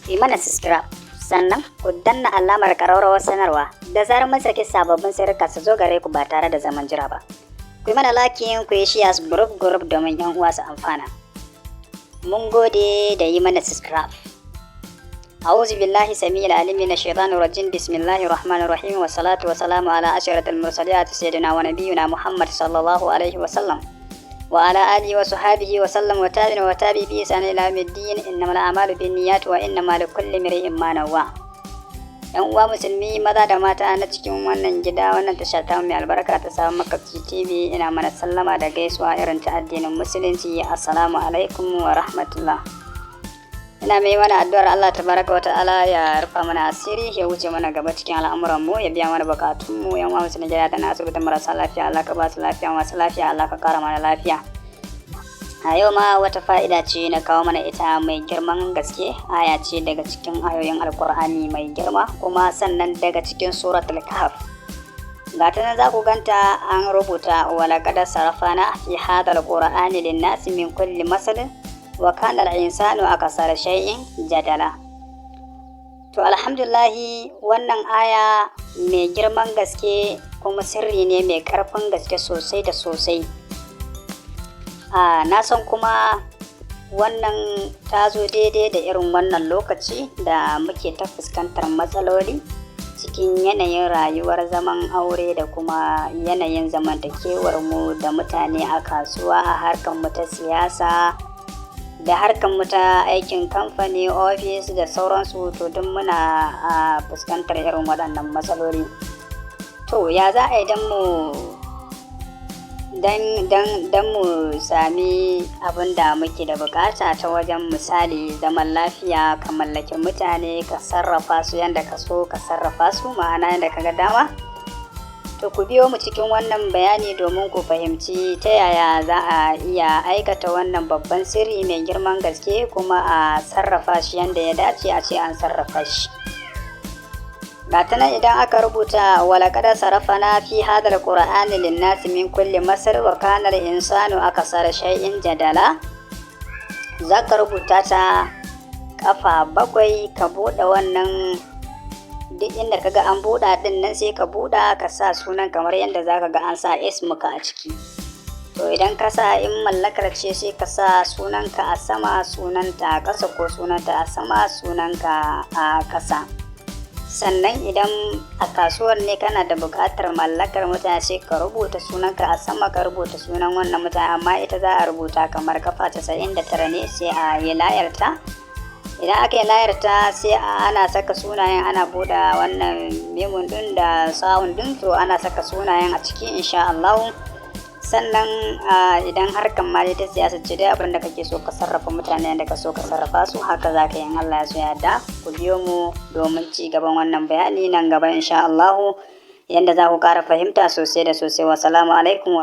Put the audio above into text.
ku yi mana subscribe, sannan ku danna alamar ƙararrawar sanarwa da zarar mun saki sababbin sirrika su zo gare ku ba tare da zaman jira ba. Ku yi mana lakin ku yi share group domin 'yan uwa su amfana. Mun gode da yi mana subscribe. أعوذ بالله السميع العليم من الشيطان الرجيم بسم الله الرحمن الرحيم والصلاة والسلام على أشرف المرسلين سيدنا ونبينا محمد صلى الله عليه وسلم وعلى آله وصحبه وسلم وتابع بإحسان إلى يوم الدين إنما الأعمال بالنيات وإنما لكل امرئ ما نوى. ‘Yan uwa musulmi maza da mata na cikin wannan gida wannan tasha ta mai albarka ta Sabon Makabci TV, ina mana sallama da gaisuwa irin ta addinin musulunci. Assalamu alaikum wa rahmatullah. Ina mai mana addu'ar Allah tabaraka wa ta'ala ya rufa mana asiri, ya wuce mana gaba cikin al'amuran mu, ya biya mana bukatun mu. ‘Yan uwa musulmi gida da na asibitin marasa lafiya, Allah ka ba su lafiya, masu lafiya Allah ka kara mana lafiya. A yau ma wata fa'ida ce na kawo mana ita mai girman gaske, aya ce daga cikin ayoyin Alkur'ani mai girma, kuma sannan daga cikin suratul Kahf. Ga ta nan za ku ganta an rubuta walaqad sarafna fi hadal qur'ani lin-nasi min kulli masalin wa kana al-insanu akasara shay'in jadala. To alhamdulillahi, wannan aya mai girman gaske kuma sirri ne mai karfin gaske sosai da sosai. Na san kuma wannan ta zo daidai da irin wannan lokaci da muke ta fuskantar matsaloli cikin yanayin rayuwar zaman aure da kuma yanayin zamantakewar mu da mutane a kasuwa, a harkar mu ta siyasa da harkar mu ta aikin kamfani, ofis da sauransu. To duk muna fuskantar irin waɗannan matsaloli. To ya za a yi don mu sami abin da muke da bukata ta wajen misali zaman lafiya, ka mallaki mutane, ka sarrafa su yadda ka so ka sarrafa su, ma'ana yadda ka ga dama. To ku biyo mu cikin wannan bayani domin ku fahimci ta yaya za a iya aikata wannan babban sirri mai girman gaske kuma a sarrafa shi yadda ya dace a ce an sarrafa shi. Gata nan idan aka rubuta walaqad sarafna fi hadal qur'ani lin-nasi min kulli masal wa kana al-insanu akasara shay'in jadala, zaka rubuta ta kafa 7 ka bude wannan, duk inda kaga an buɗa din nan sai ka buɗa ka sa sunan kamar yadda zaka ga an sa ismuka a ciki. To idan ka sa, in mallakar ce sai ka sa sunanka a sama, sunanta a ƙasa, ko sunanta a sama, sunanka a ƙasa. Sannan idan a kasuwar ne kana da buƙatar mallakar mutane sai ka rubuta sunanka a sama, ka rubuta sunan wannan mutane, amma ita za a rubuta kamar kafa 99 ne sai a yi layarta. Idan aka yi layarta sai ana saka sunayen, ana buɗe wannan memun ɗin da sawun ɗin, to ana saka sunayen a ciki insha Allah. Sannan idan harkar ma ta siyasa ce, dai abin da kake so ka sarrafa mutane da ka so ka sarrafa su, haka za ka yi in Allah ya so yarda. Ku biyo mu domin ci gaban wannan bayani nan gaba insha Allah, yanda za ku ƙara fahimta sosai da sosai. Wassalamu alaikum.